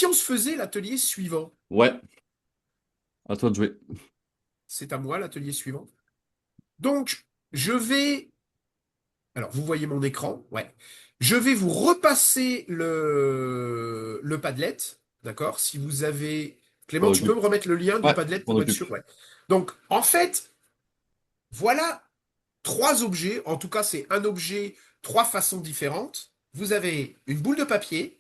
si on se faisait l'atelier suivant, Ouais, à toi de jouer. c'est à moi l'atelier suivant. Donc, je vais, alors vous voyez mon écran, ouais. Je vais vous repasser le Padlet, d'accord? Si vous avez, M'en Clément, tu peux me occupe. remettre le lien du Ouais, Padlet m'en pour être occupe. sûr, ouais. Donc, en fait, voilà trois objets. En tout cas, c'est un objet, trois façons différentes. Vous avez une boule de papier,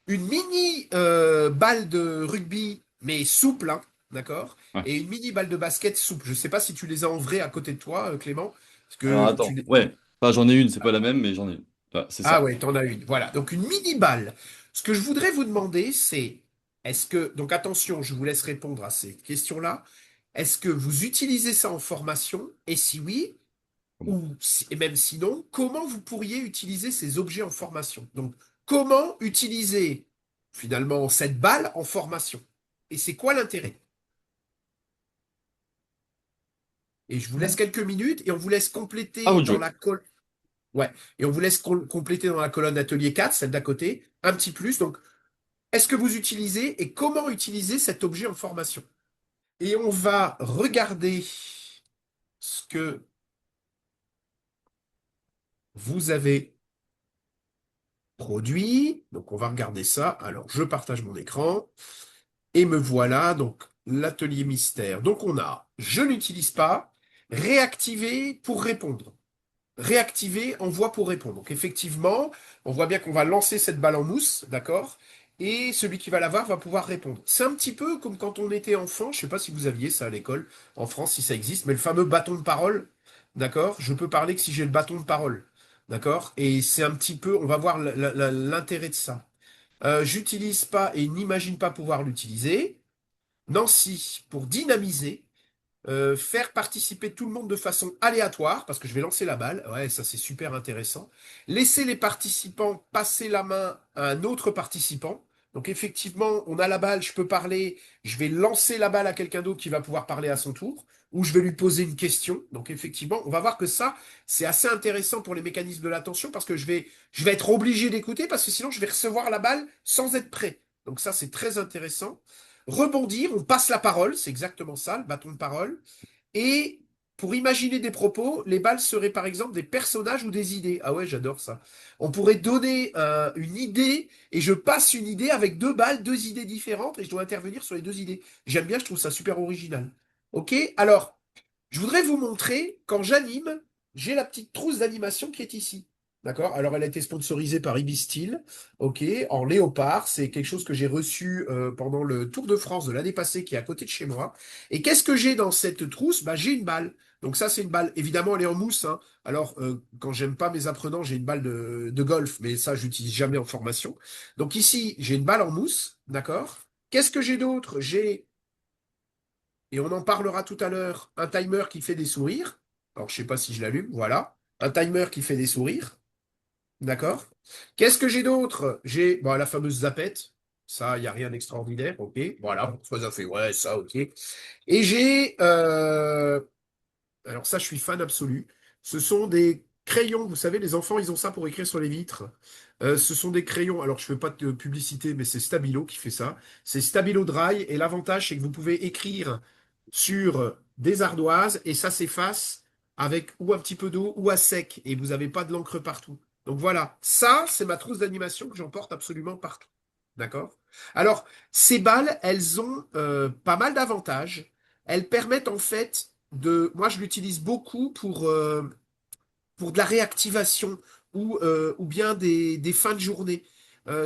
une mini balle de rugby, mais souple, hein, d'accord? Ouais. Et une mini balle de basket souple. Je ne sais pas si tu les as en vrai à côté de toi, Clément. Parce Alors que attends, ouais. Enfin, j'en ai une, c'est pas la même, mais j'en ai une. Ouais, c'est Ah ça. ouais, t'en as une. Voilà, donc une mini balle. Ce que je voudrais vous demander, c'est, est-ce que, donc attention, je vous laisse répondre à ces questions-là. Est-ce que vous utilisez ça en formation? Et si oui, Comment? et même sinon, comment vous pourriez utiliser ces objets en formation? Donc, comment utiliser finalement cette balle en formation? Et c'est quoi l'intérêt? Et je vous laisse quelques minutes et on vous laisse À compléter vous de dans jouer. la colonne. Ouais, et on vous laisse compléter dans la colonne atelier 4, celle d'à côté, un petit plus. Donc, est-ce que vous utilisez et comment utiliser cet objet en formation? Et on va regarder ce que vous avez produit. Donc, on va regarder ça. Alors, je partage mon écran. Et me voilà, donc l'atelier mystère. Donc on a je n'utilise pas, réactiver pour répondre. Réactiver envoi pour répondre. Donc effectivement, on voit bien qu'on va lancer cette balle en mousse, d'accord? Et celui qui va l'avoir va pouvoir répondre. C'est un petit peu comme quand on était enfant, je ne sais pas si vous aviez ça à l'école, en France, si ça existe, mais le fameux bâton de parole, d'accord? Je peux parler que si j'ai le bâton de parole, d'accord? Et c'est un petit peu, on va voir l'intérêt de ça. J'utilise pas et n'imagine pas pouvoir l'utiliser. Nancy, pour dynamiser, faire participer tout le monde de façon aléatoire, parce que je vais lancer la balle. Ouais, ça c'est super intéressant. Laisser les participants passer la main à un autre participant. Donc effectivement, on a la balle, je peux parler, je vais lancer la balle à quelqu'un d'autre qui va pouvoir parler à son tour, ou je vais lui poser une question. Donc effectivement, on va voir que ça, c'est assez intéressant pour les mécanismes de l'attention, parce que je vais être obligé d'écouter, parce que sinon je vais recevoir la balle sans être prêt. Donc ça, c'est très intéressant. Rebondir, on passe la parole, c'est exactement ça, le bâton de parole. Et pour imaginer des propos, les balles seraient par exemple des personnages ou des idées. Ah ouais, j'adore ça. On pourrait donner une idée et je passe une idée avec deux balles, deux idées différentes et je dois intervenir sur les deux idées. J'aime bien, je trouve ça super original. Ok, alors, je voudrais vous montrer, quand j'anime, j'ai la petite trousse d'animation qui est ici. D'accord? Alors, elle a été sponsorisée par Ibistil, ok, en léopard. C'est quelque chose que j'ai reçu pendant le Tour de France de l'année passée qui est à côté de chez moi. Et qu'est-ce que j'ai dans cette trousse? Bah, j'ai une balle. Donc ça, c'est une balle. Évidemment, elle est en mousse, hein. Alors, quand j'aime pas mes apprenants, j'ai une balle de golf, mais ça, j'utilise jamais en formation. Donc ici, j'ai une balle en mousse, d'accord? Qu'est-ce que j'ai d'autre? J'ai et on en parlera tout à l'heure, un timer qui fait des sourires. Alors, je sais pas si je l'allume, voilà. Un timer qui fait des sourires, d'accord. Qu'est-ce que j'ai d'autre? J'ai bon, la fameuse zapette. Ça, il n'y a rien d'extraordinaire, ok. Voilà, ça fait, ouais, ça, ok. Et j'ai, alors ça, je suis fan absolu. Ce sont des crayons, vous savez, les enfants, ils ont ça pour écrire sur les vitres. Ce sont des crayons, alors je ne fais pas de publicité, mais c'est Stabilo qui fait ça. C'est Stabilo Dry, et l'avantage, c'est que vous pouvez écrire sur des ardoises, et ça s'efface avec ou un petit peu d'eau ou à sec, et vous n'avez pas de l'encre partout. Donc voilà, ça, c'est ma trousse d'animation que j'emporte absolument partout. D'accord? Alors, ces balles, elles ont pas mal d'avantages. Elles permettent en fait de... Moi, je l'utilise beaucoup pour de la réactivation ou bien des fins de journée.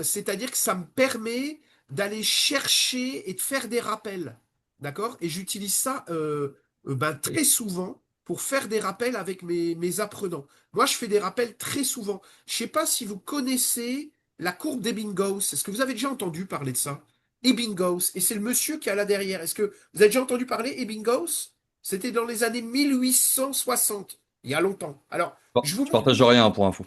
C'est-à-dire que ça me permet d'aller chercher et de faire des rappels. D'accord? Et j'utilise ça ben, très souvent pour faire des rappels avec mes apprenants. Moi, je fais des rappels très souvent. Je ne sais pas si vous connaissez la courbe d'Ebbinghaus. Est-ce que vous avez déjà entendu parler de ça? Ebbinghaus. Et c'est le monsieur qui est là derrière. Est-ce que vous avez déjà entendu parler Ebbinghaus? C'était dans les années 1860, il y a longtemps. Alors, Bon, je vous je montre. partage rien pour info.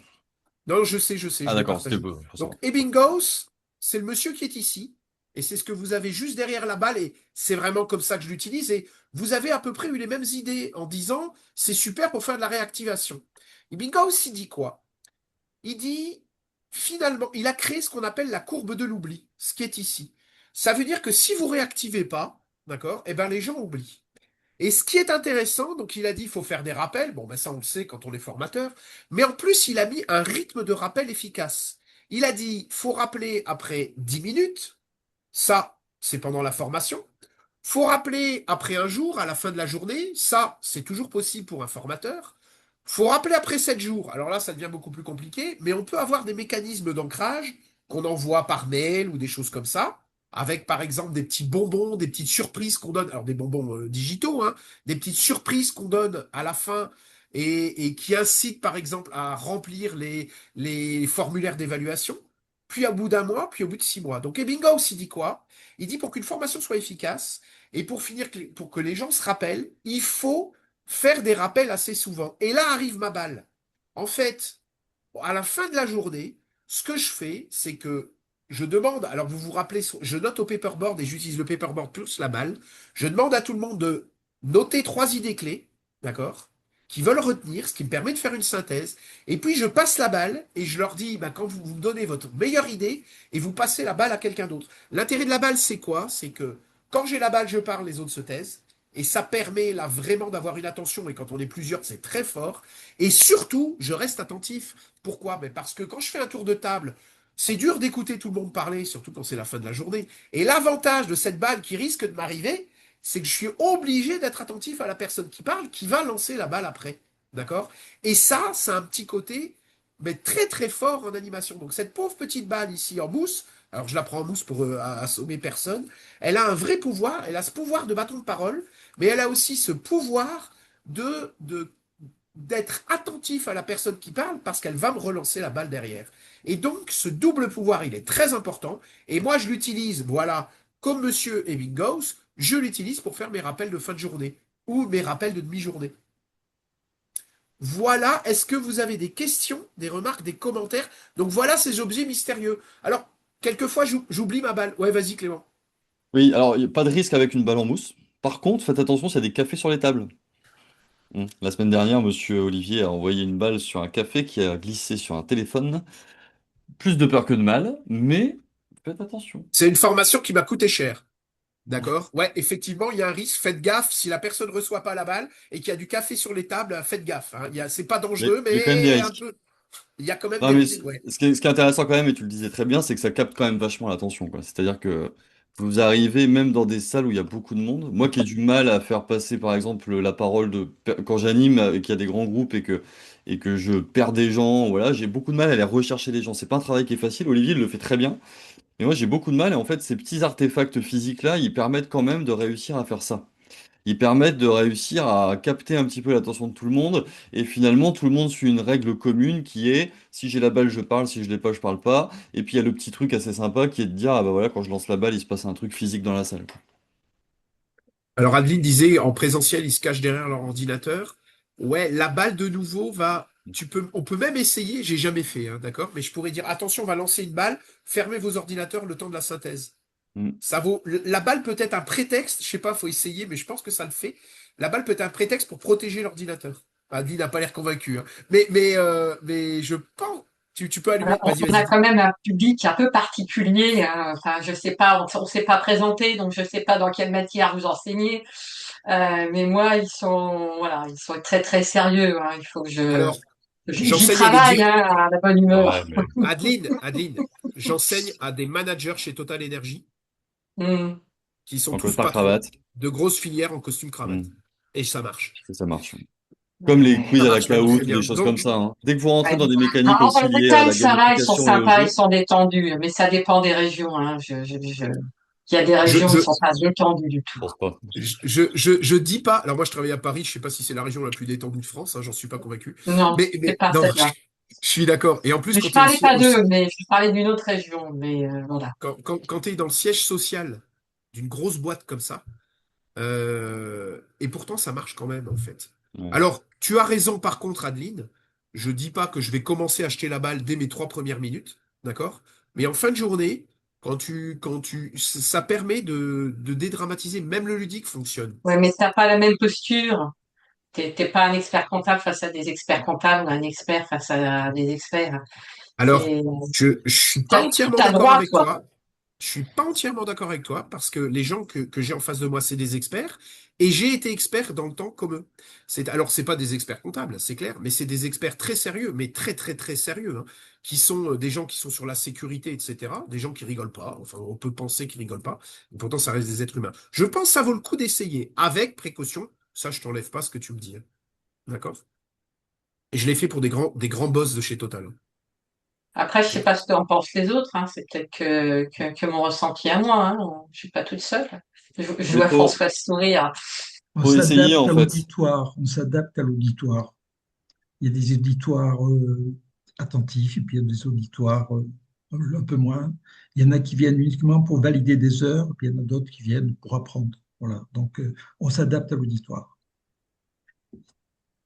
Non, je Ah l'ai d'accord, c'était partagé. peu, faut Donc, savoir. Ebbinghaus, c'est le monsieur qui est ici. Et c'est ce que vous avez juste derrière la balle. Et c'est vraiment comme ça que je l'utilise. Et vous avez à peu près eu les mêmes idées en disant, c'est super pour faire de la réactivation. Ebbinghaus, il dit quoi? Il dit, finalement, il a créé ce qu'on appelle la courbe de l'oubli, ce qui est ici. Ça veut dire que si vous réactivez pas, d'accord, eh ben les gens oublient. Et ce qui est intéressant, donc il a dit il faut faire des rappels, bon ben ça on le sait quand on est formateur, mais en plus il a mis un rythme de rappel efficace. Il a dit faut rappeler après 10 minutes, ça c'est pendant la formation. Faut rappeler après un jour, à la fin de la journée, ça c'est toujours possible pour un formateur. Faut rappeler après 7 jours, alors là ça devient beaucoup plus compliqué, mais on peut avoir des mécanismes d'ancrage qu'on envoie par mail ou des choses comme ça avec par exemple des petits bonbons, des petites surprises qu'on donne, alors des bonbons digitaux, hein, des petites surprises qu'on donne à la fin et qui incitent par exemple à remplir les formulaires d'évaluation, puis au bout d'un mois, puis au bout de 6 mois. Donc Ebbinghaus, il dit quoi? Il dit pour qu'une formation soit efficace et pour finir, pour que les gens se rappellent, il faut faire des rappels assez souvent. Et là arrive ma balle. En fait, à la fin de la journée, ce que je fais, c'est que je demande, alors vous vous rappelez, je note au paperboard et j'utilise le paperboard plus la balle. Je demande à tout le monde de noter 3 idées clés, d'accord, qui veulent retenir, ce qui me permet de faire une synthèse. Et puis je passe la balle et je leur dis, bah, quand vous me donnez votre meilleure idée et vous passez la balle à quelqu'un d'autre. L'intérêt de la balle, c'est quoi? C'est que quand j'ai la balle, je parle, les autres se taisent. Et ça permet là vraiment d'avoir une attention. Et quand on est plusieurs, c'est très fort. Et surtout, je reste attentif. Pourquoi? Ben parce que quand je fais un tour de table, c'est dur d'écouter tout le monde parler, surtout quand c'est la fin de la journée. Et l'avantage de cette balle qui risque de m'arriver, c'est que je suis obligé d'être attentif à la personne qui parle, qui va lancer la balle après. D'accord? Et ça, c'est un petit côté mais très très fort en animation. Donc cette pauvre petite balle ici en mousse, alors je la prends en mousse pour assommer personne, elle a un vrai pouvoir, elle a ce pouvoir de bâton de parole, mais elle a aussi ce pouvoir de d'être attentif à la personne qui parle parce qu'elle va me relancer la balle derrière. Et donc, ce double pouvoir, il est très important. Et moi, je l'utilise, voilà, comme Monsieur Ebbinghaus, je l'utilise pour faire mes rappels de fin de journée ou mes rappels de demi-journée. Voilà, est-ce que vous avez des questions, des remarques, des commentaires? Donc voilà ces objets mystérieux. Alors, quelquefois, j'oublie ma balle. Ouais, vas-y, Clément. Oui, alors, il n'y a pas de risque avec une balle en mousse. Par contre, faites attention s'il y a des cafés sur les tables. La semaine dernière, monsieur Olivier a envoyé une balle sur un café qui a glissé sur un téléphone. Plus de peur que de mal, mais faites attention. C'est une formation qui m'a coûté cher. D'accord? Ouais, effectivement, il y a un risque. Faites gaffe si la personne ne reçoit pas la balle et qu'il y a du café sur les tables, faites gaffe. Hein. C'est pas dangereux, Il y a quand même des mais un risques. peu. Il y a quand même Non, des mais risques. Ouais. ce qui est intéressant quand même, et tu le disais très bien, c'est que ça capte quand même vachement l'attention, quoi. C'est-à-dire que vous arrivez même dans des salles où il y a beaucoup de monde. Moi qui ai du mal à faire passer, par exemple, la parole quand j'anime et qu'il y a des grands groupes et que je perds des gens, voilà, j'ai beaucoup de mal à aller rechercher les gens. C'est pas un travail qui est facile. Olivier il le fait très bien. Mais moi j'ai beaucoup de mal et en fait, ces petits artefacts physiques-là, ils permettent quand même de réussir à faire ça. Ils permettent de réussir à capter un petit peu l'attention de tout le monde et finalement tout le monde suit une règle commune qui est si j'ai la balle je parle, si je l'ai pas je parle pas. Et puis il y a le petit truc assez sympa qui est de dire ah bah voilà quand je lance la balle il se passe un truc physique dans la salle, quoi. Alors Adeline disait en présentiel, ils se cachent derrière leur ordinateur. Ouais, la balle de nouveau va. On peut même essayer, j'ai jamais fait, hein, d'accord? Mais je pourrais dire attention, on va lancer une balle, fermez vos ordinateurs le temps de la synthèse. Mm. Ça vaut. La balle peut être un prétexte, je sais pas, faut essayer, mais je pense que ça le fait. La balle peut être un prétexte pour protéger l'ordinateur. Adeline n'a pas l'air convaincu, hein. Mais je pense. Tu peux allumer. Vas-y, On a vas-y. quand même un public un peu particulier, hein. Enfin, je sais pas, on s'est pas présenté, donc je sais pas dans quelle matière vous enseignez. Mais moi, voilà, ils sont très très sérieux, hein. Il faut que Alors, j'y j'enseigne à des travaille, hein, à la bonne humeur. Ouais, mais Adeline, j'enseigne à des managers chez Total Energy Hmm. qui sont en tous costard patrons cravate, de grosses filières en costume cravate. mm, Et ça marche. ça marche. Comme les quiz Ça à la marche même caout très ou des bien. choses comme Donc, ça, hein. Dès que vous rentrez Ouais. dans des mécaniques En aussi liées à Bretagne, la ça va, ils sont gamification et au sympas, ils jeu, sont détendus, mais ça dépend des régions, hein. Il y a des je, régions où je, ils sont pas détendus du tout. je pense pas. je dis pas. Alors moi, je travaille à Paris. Je sais pas si c'est la région la plus détendue de France. Hein, j'en suis pas convaincu. Non, c'est Mais pas non, celle-là. je suis d'accord. Et en plus, Mais quand je tu es parlais pas d'eux, mais je parlais d'une autre région, mais voilà. quand t'es dans le siège social d'une grosse boîte comme ça, et pourtant ça marche quand même en fait. Ouais. Alors, tu as raison par contre, Adeline. Je dis pas que je vais commencer à acheter la balle dès mes 3 premières minutes, d'accord? Mais en fin de journée, ça permet de dédramatiser. Même le ludique fonctionne. Ouais, mais t'as pas la même posture. T'es pas un expert comptable face à des experts comptables ou un expert face à des experts. Alors, Et je suis pas entièrement t'as le d'accord droit, avec quoi. toi. Je suis pas entièrement d'accord avec toi parce que les gens que j'ai en face de moi, c'est des experts et j'ai été expert dans le temps comme eux. Alors, c'est pas des experts comptables, c'est clair, mais c'est des experts très sérieux, mais très, très, très sérieux, hein, qui sont des gens qui sont sur la sécurité, etc. Des gens qui rigolent pas. Enfin, on peut penser qu'ils rigolent pas. Et pourtant, ça reste des êtres humains. Je pense que ça vaut le coup d'essayer avec précaution. Ça, je t'enlève pas ce que tu me dis, hein. D'accord? Et je l'ai fait pour des grands boss de chez Total. Après, je sais pas ce qu'en pensent les autres, hein. C'est peut-être que mon ressenti à moi, hein. Je suis pas toute seule. Je Mais vois François sourire. On faut essayer s'adapte en à fait. l'auditoire, on s'adapte à l'auditoire. Il y a des auditoires attentifs et puis il y a des auditoires un peu moins. Il y en a qui viennent uniquement pour valider des heures, et puis il y en a d'autres qui viennent pour apprendre. Voilà. Donc, on s'adapte à l'auditoire.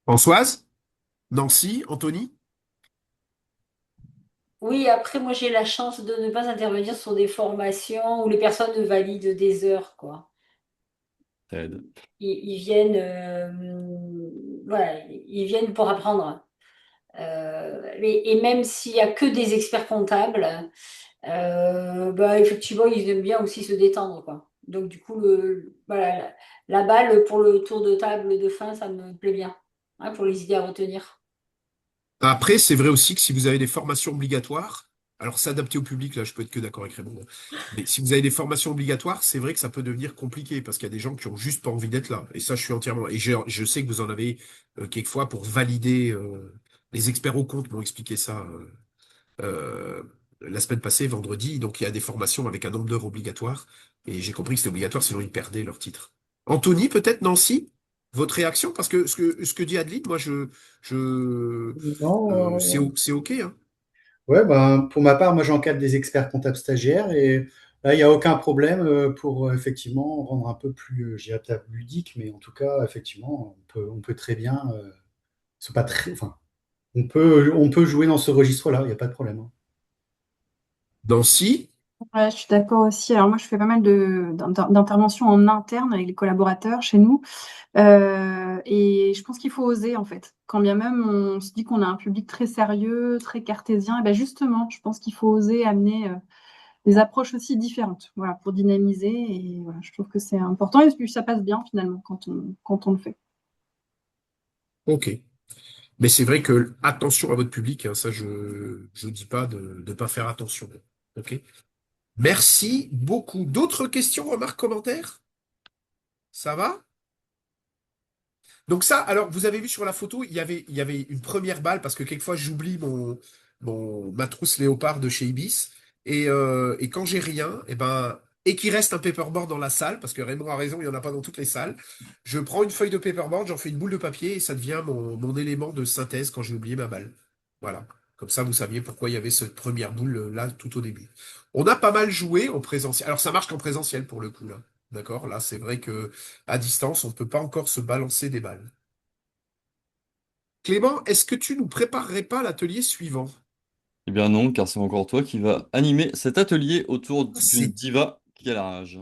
Françoise? Nancy? Anthony? Oui, après, moi, j'ai la chance de ne pas intervenir sur des formations où les personnes ne valident des heures, quoi. Ça aide. Ils viennent, voilà, ils viennent pour apprendre. Et même s'il y a que des experts comptables, bah, effectivement, ils aiment bien aussi se détendre, quoi. Donc, du coup, voilà, la balle pour le tour de table de fin, ça me plaît bien, hein, pour les idées à retenir. Après, c'est vrai aussi que si vous avez des formations obligatoires, alors s'adapter au public, là, je peux être que d'accord avec Raymond, hein. Mais si vous avez des formations obligatoires, c'est vrai que ça peut devenir compliqué parce qu'il y a des gens qui ont juste pas envie d'être là. Et ça, je suis entièrement. Et je sais que vous en avez quelquefois pour valider. Les experts au compte m'ont expliqué ça euh, la semaine passée, vendredi. Donc, il y a des formations avec un nombre d'heures obligatoire. Et j'ai compris que c'était obligatoire, sinon ils perdaient leur titre. Anthony, peut-être, Nancy, votre réaction? Parce que ce que dit Adeline, moi, je, Non, c'est OK, hein. ouais, ben, pour ma part, moi j'encadre des experts comptables stagiaires et là, il n'y a aucun problème pour effectivement rendre un peu plus, je dirais peut-être ludique, mais en tout cas, effectivement, on peut très bien, c'est pas très, enfin, on peut jouer dans ce registre-là, il n'y a pas de problème, hein. Nancy, Ouais, je suis d'accord aussi. Alors moi, je fais pas mal d'interventions en interne avec les collaborateurs chez nous. Et je pense qu'il faut oser, en fait. Quand bien même on se dit qu'on a un public très sérieux, très cartésien, et ben justement, je pense qu'il faut oser amener des approches aussi différentes, voilà, pour dynamiser. Et voilà, je trouve que c'est important. Et puis ça passe bien, finalement, quand on le fait. OK. Mais c'est vrai que attention à votre public, hein, ça, je dis pas de ne pas faire attention. OK? Merci beaucoup. D'autres questions, remarques, commentaires? Ça va? Donc ça, alors vous avez vu sur la photo, il y avait une première balle parce que quelquefois j'oublie ma trousse léopard de chez Ibis et quand j'ai rien, et qu'il reste un paperboard dans la salle parce que Raymond a raison, il y en a pas dans toutes les salles. Je prends une feuille de paperboard, j'en fais une boule de papier et ça devient mon élément de synthèse quand j'ai oublié ma balle. Voilà. Comme ça, vous saviez pourquoi il y avait cette première boule là tout au début. On a pas mal joué en présentiel. Alors ça marche qu'en présentiel pour le coup là. D'accord? Là, c'est vrai que à distance, on ne peut pas encore se balancer des balles. Clément, est-ce que tu nous préparerais pas l'atelier suivant? Eh bien non, car c'est encore toi qui va animer cet atelier autour d'une C'est diva qui a la rage.